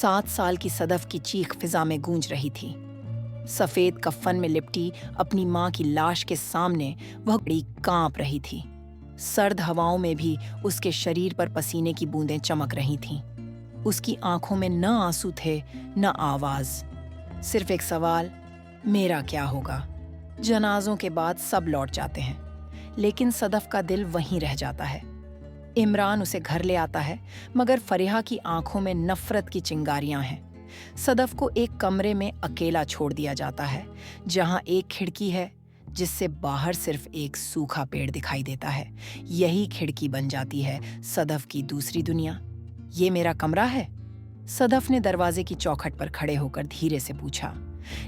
7 سال کی صدف کی چیخ فضا میں گونج رہی تھی۔ سفید کفن میں لپٹی اپنی ماں کی لاش کے سامنے وہ بڑی کانپ رہی تھی۔ سرد ہواؤں میں بھی اس کے شریر پر پسینے کی بوندیں چمک رہی تھیں۔ اس کی آنکھوں میں نہ آنسو تھے نہ آواز، صرف ایک سوال، میرا کیا ہوگا؟ جنازوں کے بعد سب لوٹ جاتے ہیں، لیکن صدف کا دل وہیں رہ جاتا ہے۔ عمران اسے گھر لے آتا ہے، مگر فریحہ کی آنکھوں میں نفرت کی چنگاریاں ہیں۔ صدف کو ایک کمرے میں اکیلا چھوڑ دیا جاتا ہے، جہاں ایک کھڑکی ہے جس سے باہر صرف ایک سوکھا پیڑ دکھائی دیتا ہے۔ یہی کھڑکی بن جاتی ہے صدف کی دوسری دنیا۔ یہ میرا کمرہ ہے؟ صدف نے دروازے کی چوکھٹ پر کھڑے ہو کر دھیرے سے پوچھا،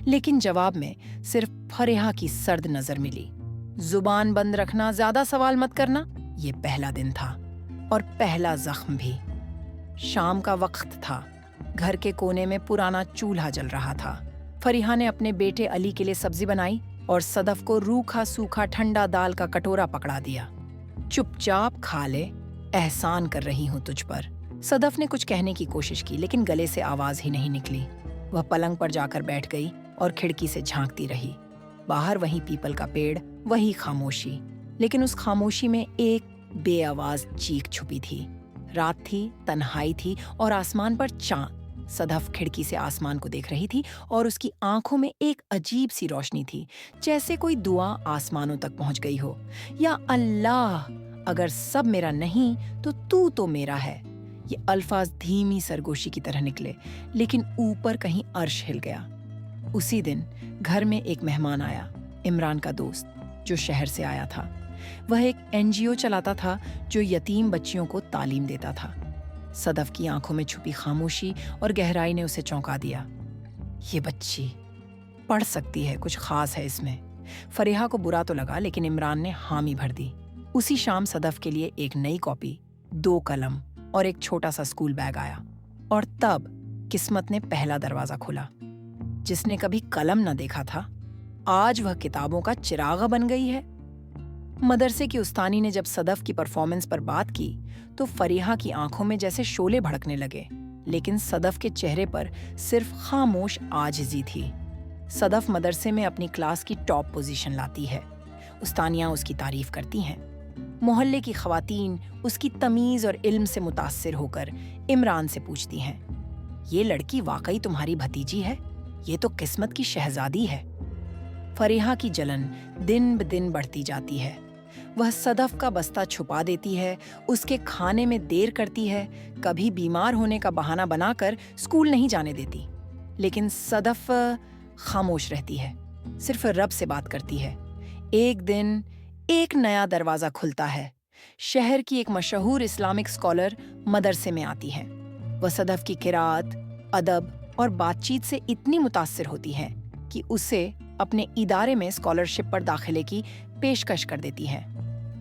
لیکن جواب میں صرف فریحہ کی سرد نظر ملی۔ زبان بند رکھنا، زیادہ سوال مت کرنا۔ یہ پہلا دن تھا اور پہلا زخم بھی۔ شام کا وقت تھا، گھر کے کونے میں پرانا چولہا جل رہا تھا۔ فریحہ نے اپنے بیٹے علی کے لیے سبزی بنائی اور صدف کو روکھا سوکھا ٹھنڈا دال کا کٹورا پکڑا دیا۔ چپ چاپ کھا لے، احسان کر رہی ہوں تجھ پر۔ صدف نے کچھ کہنے کی کوشش کی، لیکن گلے سے آواز ہی نہیں نکلی۔ وہ پلنگ پر جا کر بیٹھ گئی اور کھڑکی سے جھانکتی رہی۔ باہر وہی پیپل کا پیڑ، وہی خاموشی، لیکن اس خاموشی میں ایک بے آواز چیخ چھپی تھی۔ رات تھی، تنہائی تھی اور آسمان پر چاند۔ صدف کھڑکی سے آسمان کو دیکھ رہی تھی اور اس کی آنکھوں میں ایک عجیب سی روشنی تھی، جیسے کوئی دعا آسمانوں تک پہنچ گئی ہو۔ یا اللہ، اگر سب میرا نہیں تو میرا ہے۔ یہ الفاظ دھیمی سرگوشی کی طرح نکلے، لیکن اوپر کہیں عرش ہل گیا۔ اسی دن گھر میں ایک مہمان آیا، عمران کا دوست، جو شہر سے آیا تھا۔ وہ ایک NGO چلاتا تھا جو یتیم بچیوں کو تعلیم دیتا تھا۔ صدف کی آنکھوں میں چھپی خاموشی اور گہرائی نے اسے چونکا دیا۔ یہ بچی پڑھ سکتی ہے، کچھ خاص ہے اس میں۔ فریحہ کو برا تو لگا، لیکن عمران نے حامی بھر دی۔ اسی شام صدف کے لیے ایک نئی کاپی، 2 قلم اور ایک چھوٹا سا اسکول بیگ آیا۔ اور تب قسمت نے پہلا دروازہ کھولا۔ جس نے کبھی قلم نہ دیکھا تھا، آج وہ کتابوں کا چراغ بن گئی ہے۔ مدرسے کی استانی نے جب صدف کی پرفارمنس پر بات کی تو فریحہ کی آنکھوں میں جیسے شعلے بھڑکنے لگے، لیکن صدف کے چہرے پر صرف خاموش عاجزی تھی۔ صدف مدرسے میں اپنی کلاس کی ٹاپ پوزیشن لاتی ہے، استانیاں اس کی تعریف کرتی ہیں، محلے کی خواتین اس کی تمیز اور علم سے متاثر ہو کر عمران سے پوچھتی ہیں، یہ لڑکی واقعی تمہاری بھتیجی ہے؟ یہ تو قسمت کی شہزادی ہے۔ فریحہ کی جلن دن بدن بڑھتی جاتی ہے۔ وہ صدف کا بستہ چھپا دیتی ہے، اس کے کھانے میں دیر کرتی ہے، کبھی بیمار ہونے کا بہانہ بنا کر اسکول نہیں جانے دیتی۔ لیکن صدف خاموش رہتی ہے، صرف رب سے بات کرتی ہے۔ ایک دن ایک نیا دروازہ کھلتا ہے۔ شہر کی ایک مشہور اسلامک اسکالر مدرسے میں آتی ہے۔ وہ صدف کی قرات، ادب اور بات چیت سے اتنی متاثر ہوتی ہے کہ اسے اپنے ادارے میں اسکالرشپ پر داخلے کی پیشکش کر دیتی ہے۔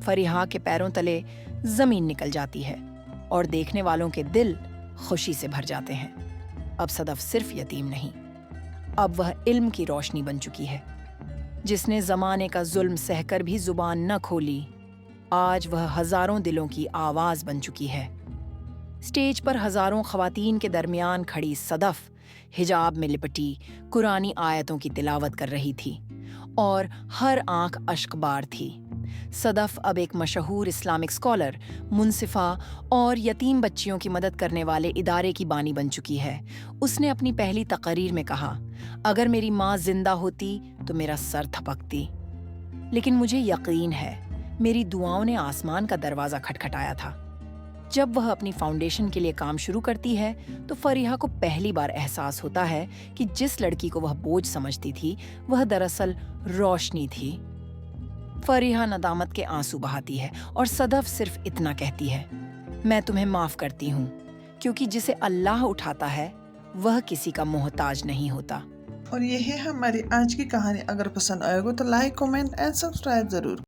فریحہ کے پیروں تلے زمین نکل جاتی ہے اور دیکھنے والوں کے دل خوشی سے بھر جاتے ہیں۔ اب صدف صرف یتیم نہیں، اب وہ علم کی روشنی بن چکی ہے۔ جس نے زمانے کا ظلم سہ کر بھی زبان نہ کھولی، آج وہ ہزاروں دلوں کی آواز بن چکی ہے۔ اسٹیج پر ہزاروں خواتین کے درمیان کھڑی صدف حجاب میں لپٹی قرآنی آیتوں کی تلاوت کر رہی تھی اور ہر آنکھ اشک بار تھی۔ صدف اب ایک مشہور اسلامک اسکالر، منصفہ اور یتیم بچیوں کی مدد کرنے والے ادارے کی بانی بن چکی ہے۔ اس نے اپنی پہلی تقریر میں کہا، اگر میری ماں زندہ ہوتی تو میرا سر تھپکتی، لیکن مجھے یقین ہے میری دعاؤں نے آسمان کا دروازہ کھٹکھٹایا تھا۔ جب وہ اپنی فاؤنڈیشن کے لیے کام شروع کرتی ہے تو فریحہ کو پہلی بار احساس ہوتا ہے کہ جس لڑکی کو وہ بوجھ سمجھتی تھی، وہ دراصل روشنی تھی۔ فریحہ ندامت کے آنسو بہاتی ہے اور صدف صرف اتنا کہتی ہے، میں تمہیں معاف کرتی ہوں، کیونکہ جسے اللہ اٹھاتا ہے وہ کسی کا محتاج نہیں ہوتا۔ اور یہ ہے ہماری آج کی کہانی۔ اگر پسند آئے گا تو لائک، کمنٹ اینڈ سبسکرائب ضرور